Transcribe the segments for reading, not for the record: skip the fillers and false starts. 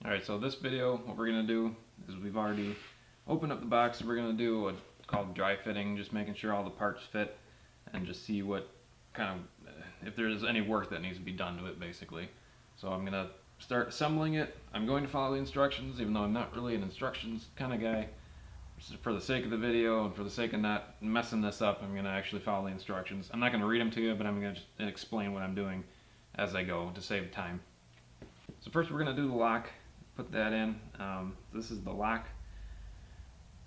Alright, so this video, what we're going to do is we've already opened up the box. We're going to do what's called dry fitting, just making sure all the parts fit and just see what kind of, if there's any work that needs to be done to it basically. So I'm going to start assembling it. I'm going to follow the instructions, even though I'm not really an instructions kind of guy. For the sake of the video and for the sake of not messing this up, I'm going to actually follow the instructions. I'm not going to read them to you, but I'm going to just explain what I'm doing as I go to save time. So first we're going to do the lock. Put that in. This is the lock.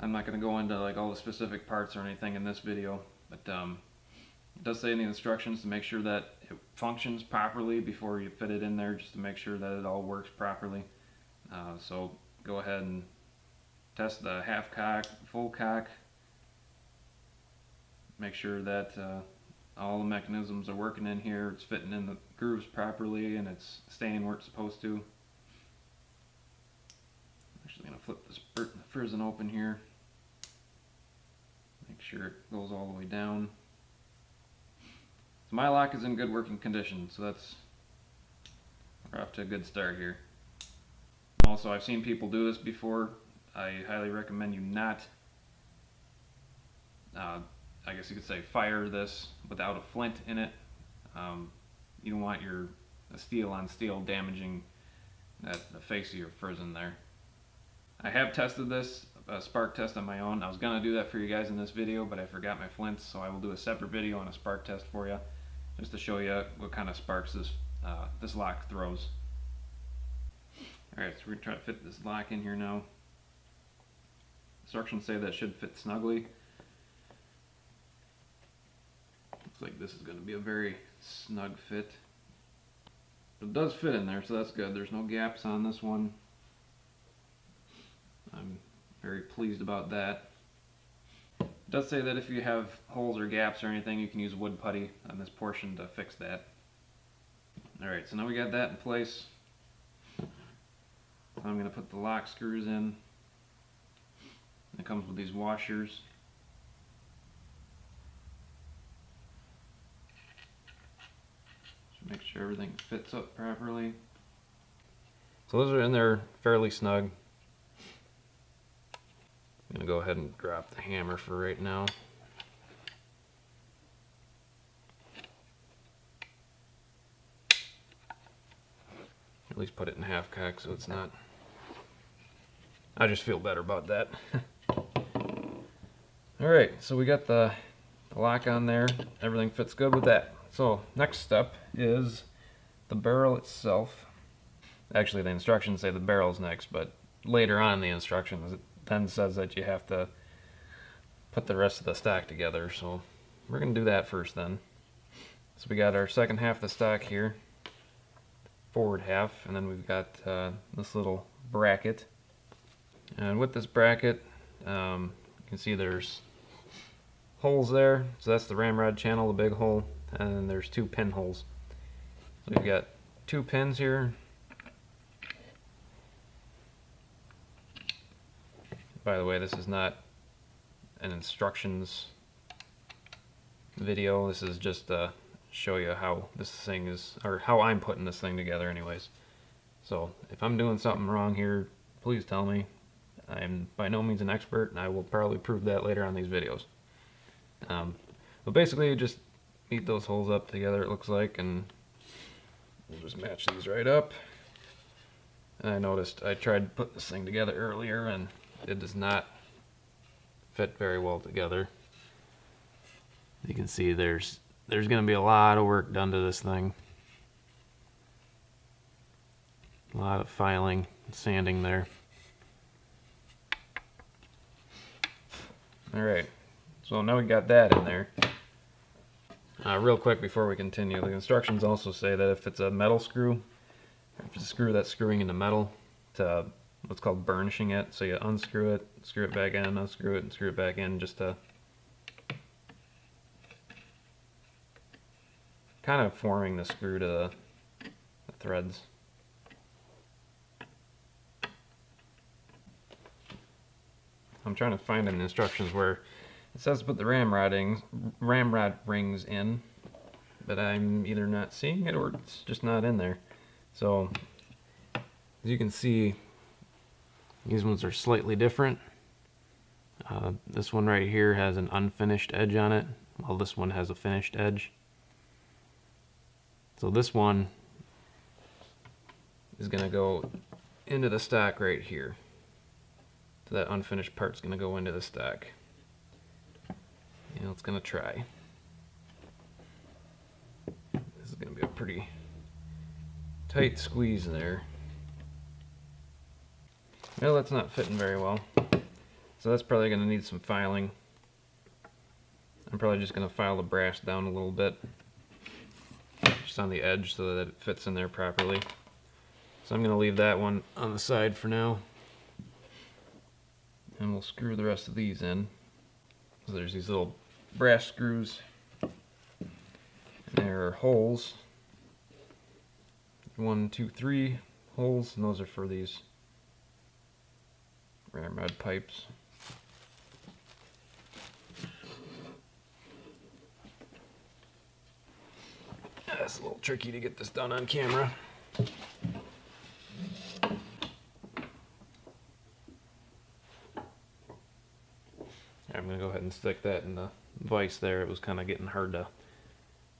I'm not going to go into like all the specific parts or anything in this video, but it does say in the instructions to make sure that it functions properly before you fit it in there, just to make sure that it all works properly. So go ahead and test the half cock, full cock. Make sure that all the mechanisms are working in here, it's fitting in the grooves properly, and it's staying where it's supposed to. Actually going to flip this frizzen open here. Make sure it goes all the way down. So my lock is in good working condition, so we're off to a good start here. Also, I've seen people do this before. I highly recommend you not, I guess you could say, fire this without a flint in it. You don't want your steel on steel damaging the face of your frizzen there. I have tested this, a spark test on my own. I was going to do that for you guys in this video, but I forgot my flints, so I will do a separate video on a spark test for you, just to show you what kind of sparks this lock throws. Alright, so we're going to try to fit this lock in here now. Instructions say that should fit snugly. Looks like this is going to be a very snug fit. But it does fit in there, so that's good. There's no gaps on this one. I'm very pleased about that. It does say that if you have holes or gaps or anything, you can use wood putty on this portion to fix that. Alright, so now we got that in place. I'm going to put the lock screws in. It comes with these washers. Just make sure everything fits up properly. So those are in there fairly snug. I'm going to go ahead and drop the hammer for right now. At least put it in half cock so it's not. I just feel better about that. Alright, so we got the lock on there. Everything fits good with that. So next step is the barrel itself. Actually, the instructions say the barrel's next, but later on in the instructions it then says that you have to put the rest of the stock together. So we're going to do that first then. So we got our second half of the stock here, forward half, and then we've got this little bracket. And with this bracket, you can see there's holes there. So that's the Ramrod channel, the big hole, and then there's two pinholes. So we've got two pins here. By the way, this is not an instructions video. This is just to show you how this thing is, or how I'm putting this thing together anyways. So if I'm doing something wrong here, please tell me. I'm by no means an expert, and I will probably prove that later on these videos. But basically, you just meet those holes up together, it looks like, and we'll just match these right up. And I noticed I tried to put this thing together earlier, and it does not fit very well together. You can see there's going to be a lot of work done to this thing. A lot of filing and sanding there. Alright, so now we got that in there. Real quick before we continue, the instructions also say that if it's a metal screw, if it's a screw that's screwing into metal, to what's called burnishing it. So you unscrew it, screw it back in, unscrew it, and screw it back in, just to kind of forming the screw to the threads. I'm trying to find in the instructions where it says to put the ramrod rings in, but I'm either not seeing it or it's just not in there. So as you can see, These ones are slightly different. This one right here has an unfinished edge on it, while this one has a finished edge. So this one is going to go into the stock right here. So that unfinished part's going to go into the stock. It's going to try. This is going to be a pretty tight squeeze there. Well, that's not fitting very well. So that's probably going to need some filing. I'm probably just going to file the brass down a little bit, just on the edge so that it fits in there properly. So I'm going to leave that one on the side for now. And we'll screw the rest of these in. So there's these little brass screws. And there are holes. 1, 2, 3 holes, and those are for these Ramrod pipes. It's a little tricky to get this done on camera. I'm going to go ahead and stick that in the vise there. It was kind of getting hard to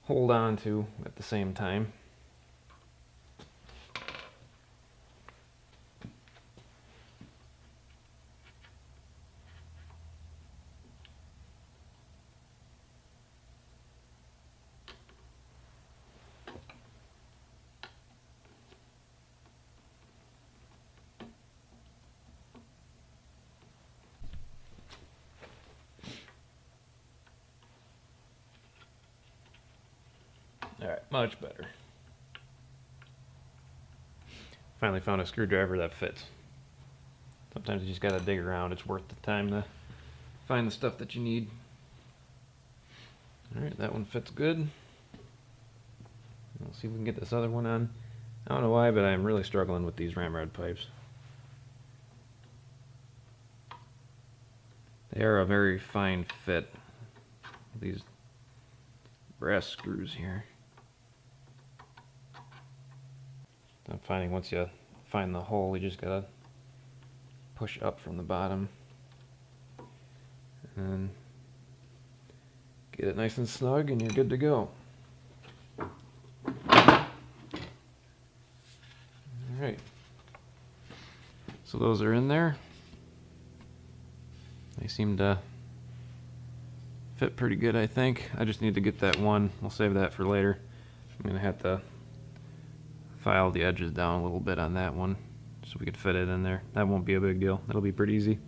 hold on to at the same time. Alright, much better. Finally found a screwdriver that fits. Sometimes you just gotta dig around. It's worth the time to find the stuff that you need. Alright, that one fits good. We'll see if we can get this other one on. I don't know why, but I'm really struggling with these Ramrod pipes. They are a very fine fit. These brass screws here. I'm finding once you find the hole, you just gotta push up from the bottom and get it nice and snug, and you're good to go. Alright, so those are in there. They seem to fit pretty good, I think. I just need to get that one. We'll save that for later. I'm gonna have to file the edges down a little bit on that one so we could fit it in there. That won't be a big deal. That'll be pretty easy.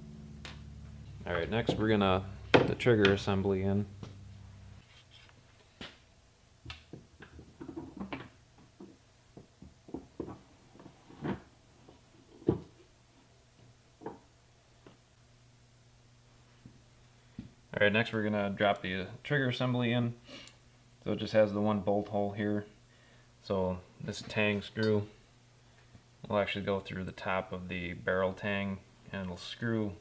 Alright, next we're gonna put the trigger assembly in. Alright, next we're gonna drop the trigger assembly in. So it just has the one bolt hole here. So this tang screw will actually go through the top of the barrel tang, and it'll screw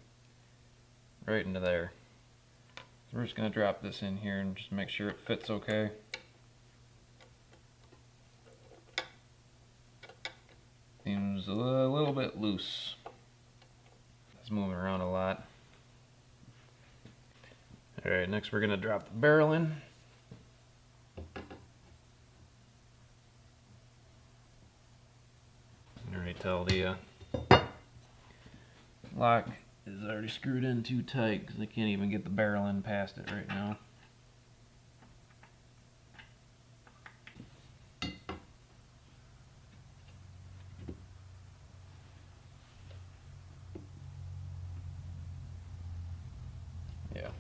right into there. So we're just going to drop this in here and just make sure it fits okay. Seems a little bit loose. It's moving around a lot. Alright, next we're going to drop the barrel in. Tell the lock is already screwed in too tight because I can't even get the barrel in past it right now. Yeah,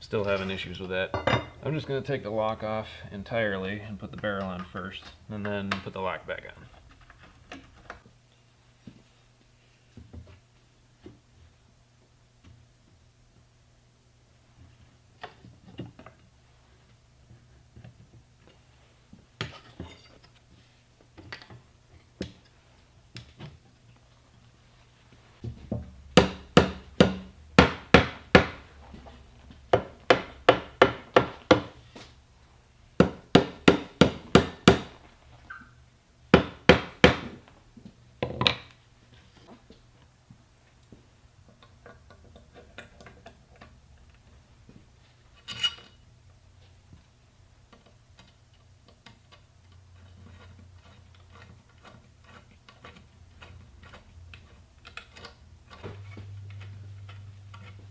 still having issues with that. I'm just going to take the lock off entirely and put the barrel on first, and then put the lock back on.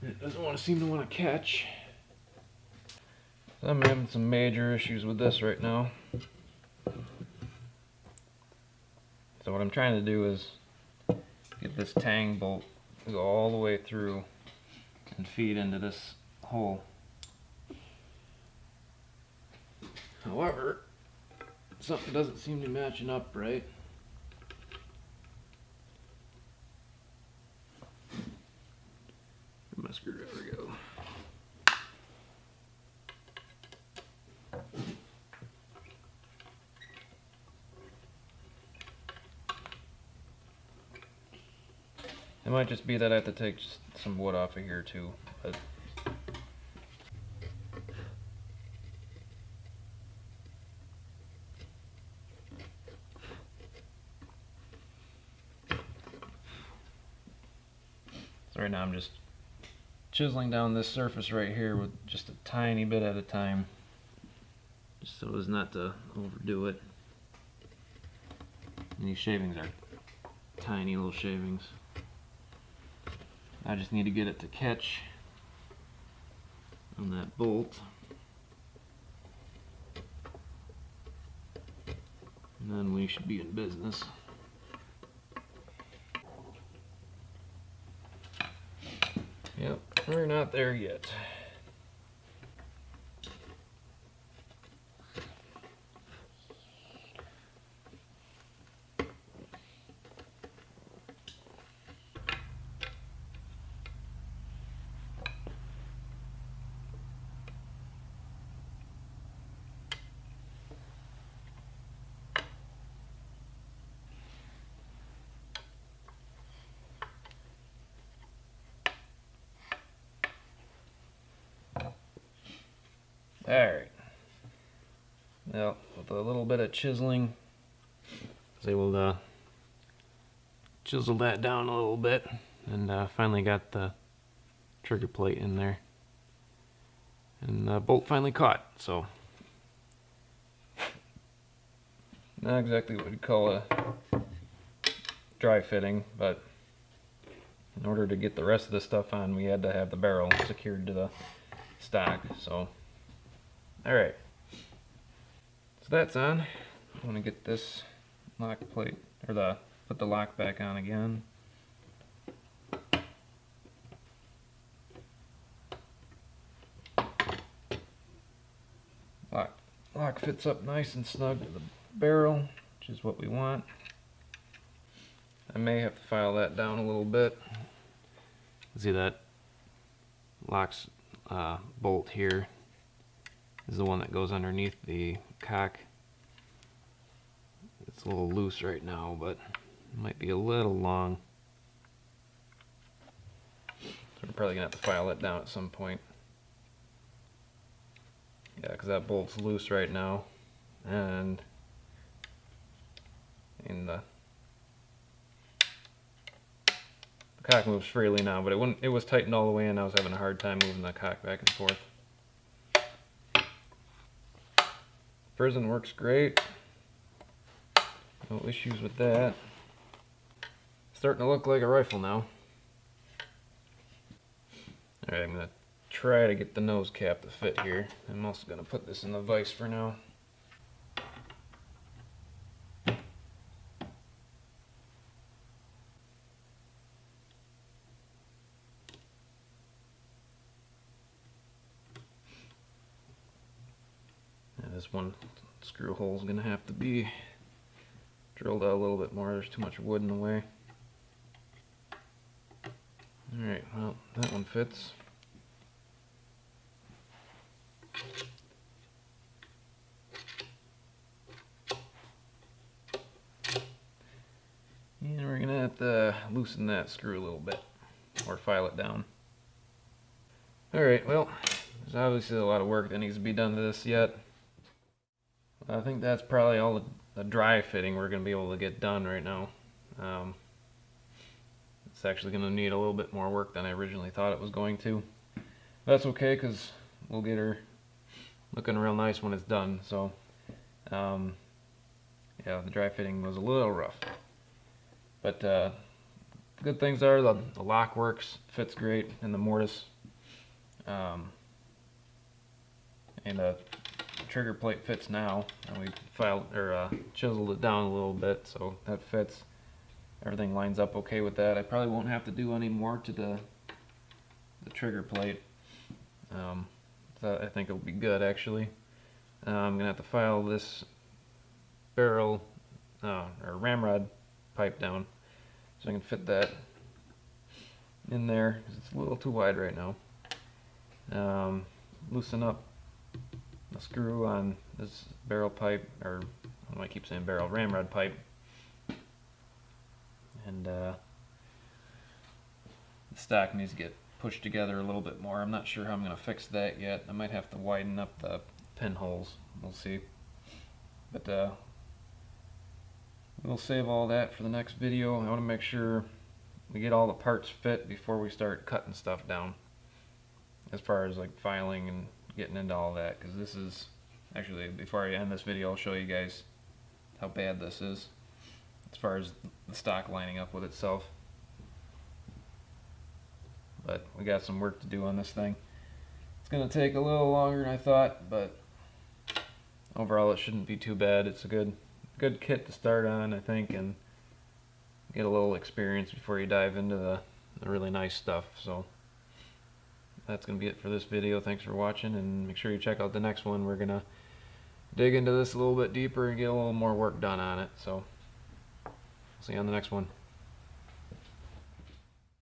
It doesn't seem to want to catch. So I'm having some major issues with this right now. So what I'm trying to do is get this tang bolt to go all the way through and feed into this hole. However, something doesn't seem to be matching up right. Where'd my screwdriver go? It might just be that I have to take some wood off of here too, but so right now I'm just chiseling down this surface right here with just a tiny bit at a time, just so as not to overdo it. And these shavings are tiny little shavings. I just need to get it to catch on that bolt. And then we should be in business. Yep, we're not there yet. Alright. Well, with a little bit of chiseling, I was able to chisel that down a little bit, and finally got the trigger plate in there. And the bolt finally caught, so not exactly what you'd call a dry fitting, but in order to get the rest of the stuff on, we had to have the barrel secured to the stock. So alright, so that's on. I want to get this lock plate, or put the lock back on again. Lock fits up nice and snug to the barrel, which is what we want. I may have to file that down a little bit. See that locks bolt here is the one that goes underneath the cock. It's a little loose right now, but it might be a little long. So we're probably gonna have to file that down at some point. Yeah, because that bolt's loose right now, and the cock moves freely now, but it was tightened all the way in. I was having a hard time moving the cock back and forth. Prison works great. No issues with that. Starting to look like a rifle now. Alright, I'm going to try to get the nose cap to fit here. I'm also going to put this in the vise for now. This one screw hole is going to have to be drilled out a little bit more. There's too much wood in the way. Alright, well, that one fits. And we're going to have to loosen that screw a little bit, or file it down. Alright, well, there's obviously a lot of work that needs to be done to this yet. I think that's probably all the dry fitting we're going to be able to get done right now. It's actually going to need a little bit more work than I originally thought it was going to. That's okay, because we'll get her looking real nice when it's done. So, yeah, the dry fitting was a little rough. But good things are the lock works, fits great, and the mortise And the trigger plate fits now, and we chiseled it down a little bit, so that fits. Everything lines up okay with that. I probably won't have to do any more to the trigger plate. So I think it'll be good actually. I'm gonna have to file this barrel or ramrod pipe down so I can fit that in there because it's a little too wide right now. Loosen up the screw on this barrel pipe, or I keep saying barrel, ramrod pipe, and the stock needs to get pushed together a little bit more. I'm not sure how I'm going to fix that yet. I might have to widen up the pinholes. We'll see. But we'll save all that for the next video. I want to make sure we get all the parts fit before we start cutting stuff down, as far as like filing and getting into all that, because this is actually, before I end this video, I'll show you guys how bad this is as far as the stock lining up with itself. But we got some work to do on this thing. It's going to take a little longer than I thought, but overall it shouldn't be too bad. It's a good kit to start on, I think, and get a little experience before you dive into the really nice stuff. So that's going to be it for this video. Thanks for watching, and make sure you check out the next one. We're going to dig into this a little bit deeper and get a little more work done on it. So see you on the next one.